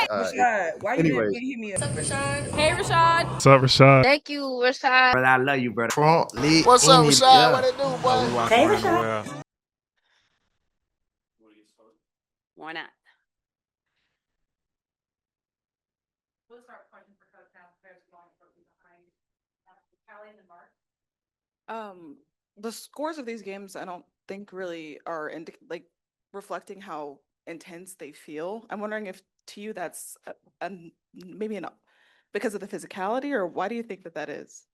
Rashad, why you didn't Anyways, hit me up? Rashad? Hey, Rashad. What's up, Rashad? Thank you, Rashad. brother, I love you, brother. What's up, Rashad? What it do, Oh, boy? we walking around the well. Why not? The scores of these games, I don't think really are reflecting how intense they feel. I'm wondering if to you that's maybe because of the physicality, or why do you think that is?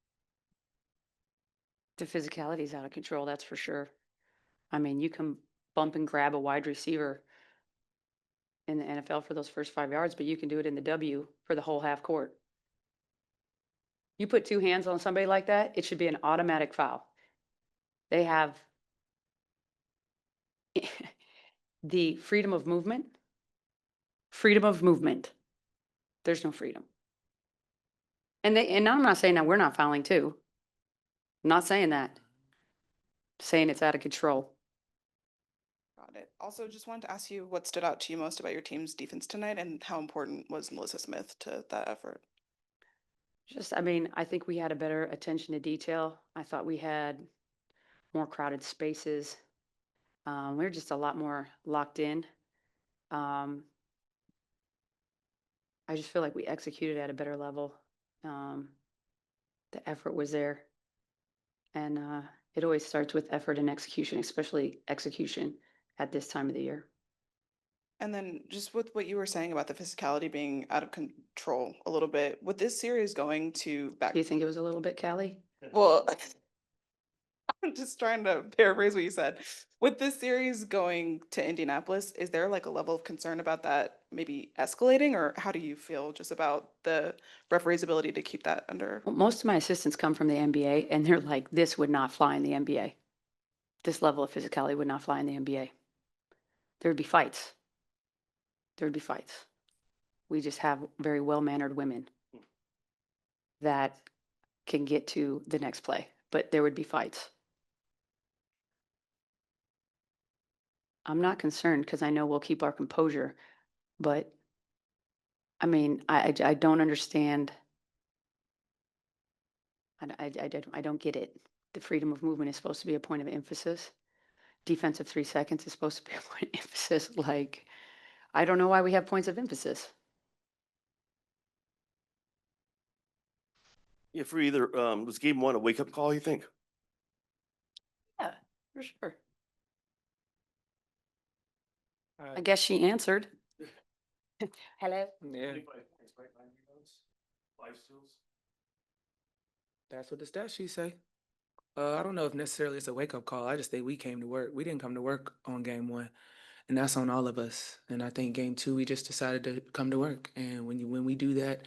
The physicality is out of control, that's for sure. I mean, you can bump and grab a wide receiver in the NFL for those first 5 yards, but you can do it in the W for the whole half court. You put two hands on somebody like that, it should be an automatic foul. They have the freedom of movement. Freedom of movement. There's no freedom. And I'm not saying that we're not fouling too. I'm not saying that. I'm saying it's out of control. Got it. Also, just wanted to ask you what stood out to you most about your team's defense tonight, and how important was Melissa Smith to that effort? I think we had a better attention to detail. I thought we had more crowded spaces. We were just a lot more locked in. I just feel like we executed at a better level. The effort was there. And it always starts with effort and execution, especially execution at this time of the year. And then just with what you were saying about the physicality being out of control a little bit, with this series going to back. Do you think it was a little bit, Callie? Well, I'm just trying to paraphrase what you said. With this series going to Indianapolis, is there like a level of concern about that maybe escalating, or how do you feel just about the referee's ability to keep that under? Well, most of my assistants come from the NBA, and they're like, this would not fly in the NBA. This level of physicality would not fly in the NBA. There would be fights. There would be fights. We just have very well-mannered women that can get to the next play, but there would be fights. I'm not concerned because I know we'll keep our composure, but I mean, I don't understand. I don't get it. The freedom of movement is supposed to be a point of emphasis. Defensive 3 seconds is supposed to be a point of emphasis. Like, I don't know why we have points of emphasis. Yeah, for either was game one a wake up call, you think? Yeah, for sure. I guess she answered. Hello. Yeah. That's what the stat sheet say. I don't know if necessarily it's a wake up call. I just think we came to work. We didn't come to work on game one, and that's on all of us. And I think game two, we just decided to come to work. And when we do that,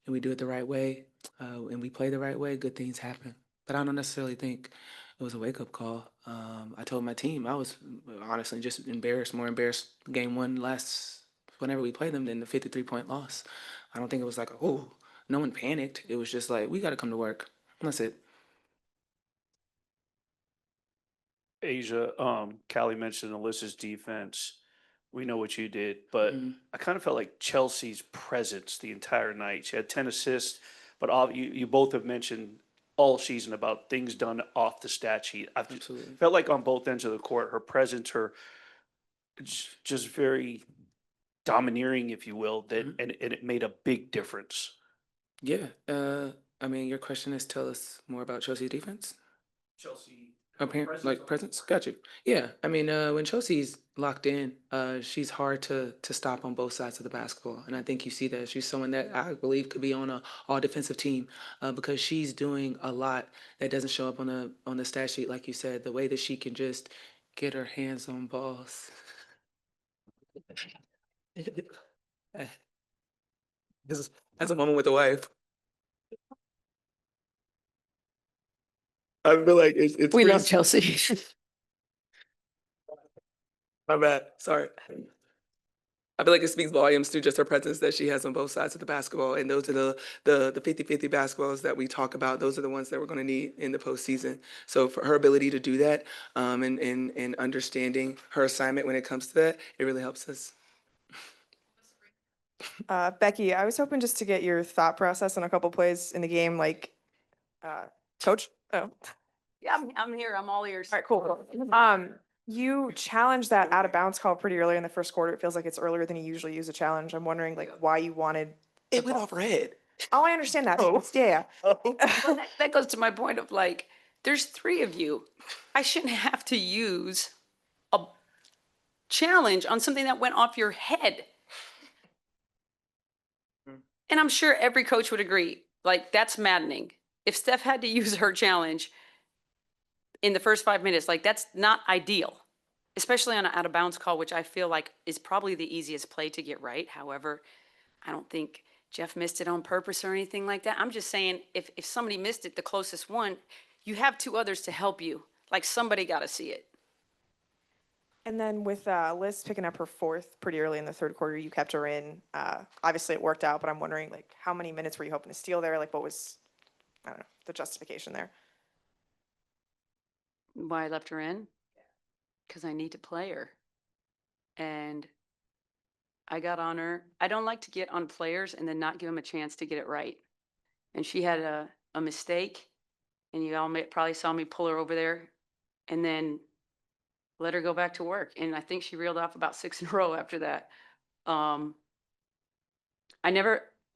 and we do it the right way, and we play the right way, good things happen. But I don't necessarily think it was a wake up call. I told my team I was honestly just more embarrassed game one whenever we played them than the 53-point loss. I don't think it was like, oh, no one panicked. It was just like, we got to come to work. That's it. Asia, Callie mentioned Alyssa's defense. We know what you did, but I kind of felt like Chelsea's presence the entire night. She had 10 assists, but you both have mentioned all season about things done off the stat sheet. I've Absolutely. felt like on both ends of the court, her presence, her just very domineering, if you will, and it made a big difference. Yeah. I mean, your question is tell us more about Chelsea's defense? Chelsea. Presence? Got you. Yeah. I mean, when Chelsea's locked in, she's hard to stop on both sides of the basketball. And I think you see that. She's someone that I believe could be on a all defensive team because she's doing a lot that doesn't show up on the stat sheet, like you said, the way that she can just get her hands on balls. That's a moment with the wife. I feel like it's We love Chelsea. My bad. Sorry. I feel like it speaks volumes to just her presence that she has on both sides of the basketball. And those are the 50-50 basketballs that we talk about. Those are the ones that we're going to need in the postseason. So for her ability to do that and understanding her assignment when it comes to that, it really helps us. Becky, I was hoping just to get your thought process on a couple plays in the game, like, coach? Oh, Yeah, I'm here. I'm all ears. all right, cool. You challenged that out of bounds call pretty early in the first quarter. It feels like it's earlier than you usually use a challenge. I'm wondering like why you wanted. It went off her head. Oh, I understand that. Oh. Yeah. Well, that goes to my point of like, there's 3 of you. I shouldn't have to use a challenge on something that went off your head. And I'm sure every coach would agree. Like, that's maddening. If Steph had to use her challenge in the first 5 minutes, like, that's not ideal, especially on an out of bounds call, which I feel like is probably the easiest play to get right. However, I don't think Jeff missed it on purpose or anything like that. I'm just saying, if somebody missed it, the closest one, you have 2 others to help you. Like, somebody got to see it. And then with Liz picking up her 4th pretty early in the third quarter, you kept her in. Obviously it worked out, but I'm wondering like how many minutes were you hoping to steal there? Like what was, I don't know, the justification there? Why I left her in? Because I need to play her. And I got on her. I don't like to get on players and then not give them a chance to get it right. And she had a mistake, and you all probably saw me pull her over there and then let her go back to work. And I think she reeled off about 6 in a row after that. I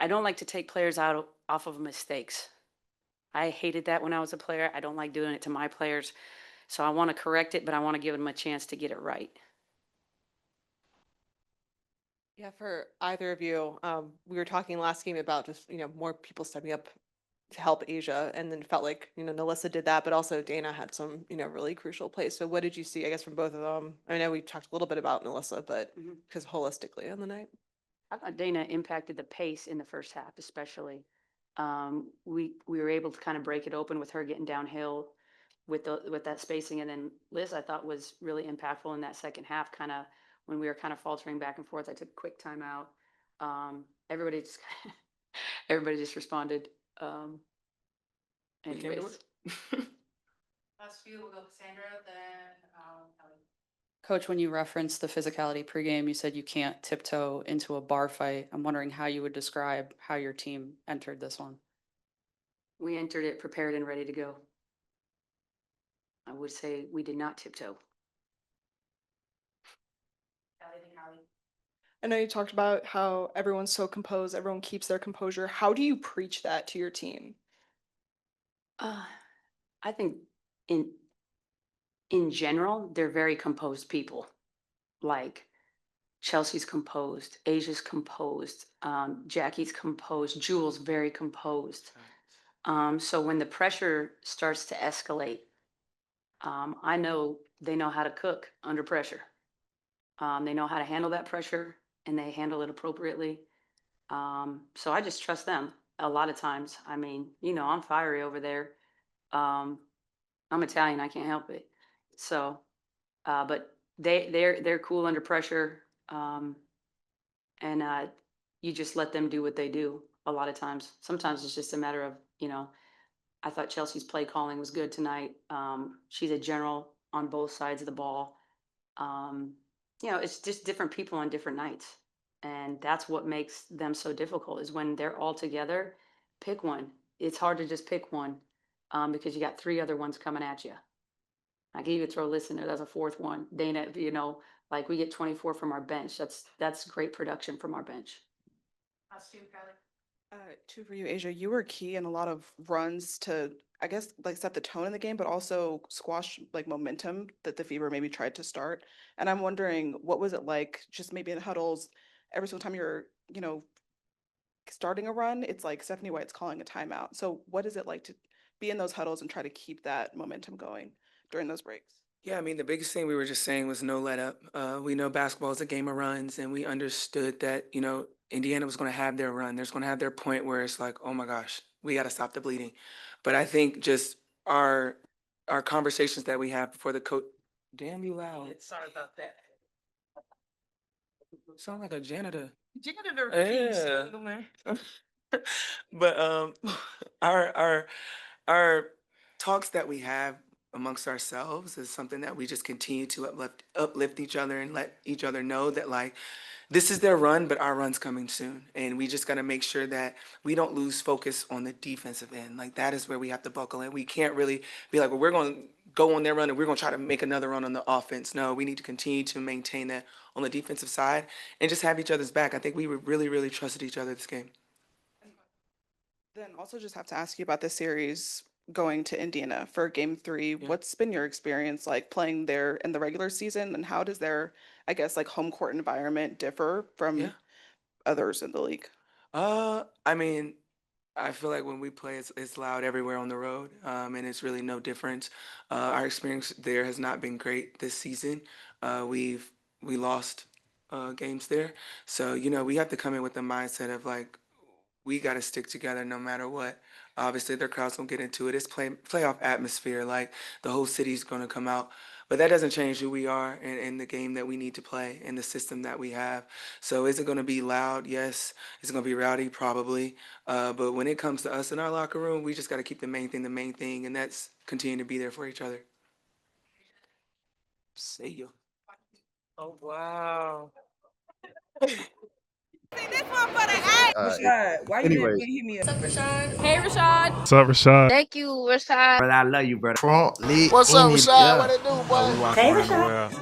don't like to take players off of mistakes. I hated that when I was a player. I don't like doing it to my players. So I want to correct it, but I want to give them a chance to get it right. Yeah, for either of you, we were talking last game about just, more people stepping up to help Asia, and then felt like, Nalissa did that, but also Dana had some, really crucial plays. So what did you see, I guess, from both of them? I know we talked a little bit about Nalissa, but because holistically on the night. I thought Dana impacted the pace in the first half, especially. We were able to kind of break it open with her getting downhill with that spacing, and then Liz I thought was really impactful in that second half. Kind of when we were kind of faltering back and forth, I took a quick timeout. Everybody just everybody just responded. We came to Anyways. work. Last few, we'll go Cassandra, then Kelly. Coach, when you referenced the physicality pregame, you said you can't tiptoe into a bar fight. I'm wondering how you would describe how your team entered this one. We entered it prepared and ready to go. I would say we did not tiptoe. I know you talked about how everyone's so composed, everyone keeps their composure. How do you preach that to your team? I think in general, they're very composed people. Like Chelsea's composed, Asia's composed, Jackie's composed, Jewel's very composed. So when the pressure starts to escalate, I know they know how to cook under pressure. They know how to handle that pressure and they handle it appropriately. So I just trust them a lot of times. I mean, I'm fiery over there. I'm Italian, I can't help it. So, but they're cool under pressure. And you just let them do what they do a lot of times. Sometimes it's just a matter of, I thought Chelsea's play calling was good tonight. She's a general on both sides of the ball. It's just different people on different nights. And that's what makes them so difficult is when they're all together, pick one. It's hard to just pick one because you got 3 other ones coming at you. I can even throw Liz in there. That's a 4th one. Dana, like we get 24 from our bench. That's great production from our bench. Last two, Kelly. 2 for you, Asia. You were key in a lot of runs to, I guess, like set the tone in the game, but also squash like momentum that the Fever maybe tried to start. And I'm wondering, what was it like just maybe in huddles every single time you're, starting a run, it's like Stephanie White's calling a timeout. So what is it like to be in those huddles and try to keep that momentum going during those breaks? Yeah, I mean, the biggest thing we were just saying was no let up. We know basketball is a game of runs, and we understood that, Indiana was going to have their run. There's going to have their point where it's like, oh my gosh, we got to stop the bleeding. But I think just our conversations that we have before the coach, damn you loud. Sorry about that. Sound like a janitor. Janitor. Yeah. But our talks that we have amongst ourselves is something that we just continue to uplift each other and let each other know that like this is their run, but our run's coming soon. And we just got to make sure that we don't lose focus on the defensive end. Like, that is where we have to buckle in. We can't really be like, well, we're going to go on their run and we're going to try to make another run on the offense. No, we need to continue to maintain that on the defensive side and just have each other's back. I think we really trusted each other this game. Then also just have to ask you about this series going to Indiana for game 3. Yeah. What's been your experience like playing there in the regular season, and how does their, I guess, like home court environment differ from Yeah. others in the league? I mean, I feel like when we play, it's loud everywhere on the road, and it's really no difference. Our experience there has not been great this season. We lost games there, so we have to come in with the mindset of like we got to stick together no matter what. Obviously, their crowds don't get into it. It's playoff atmosphere. Like, the whole city's going to come out. But that doesn't change who we are and the game that we need to play and the system that we have. So is it going to be loud? Yes. Is it going to be rowdy? Probably. But when it comes to us in our locker room, we just got to keep the main thing, and that's continue to be there for each other. See you. Oh, wow. Rashad, why you didn't hit me up? Hey, Rashad. What's up, Rashad? Thank you, Rashad. Brother, I love you, brother. What's up, Rashad? What it do, boy? Hey, Rashad.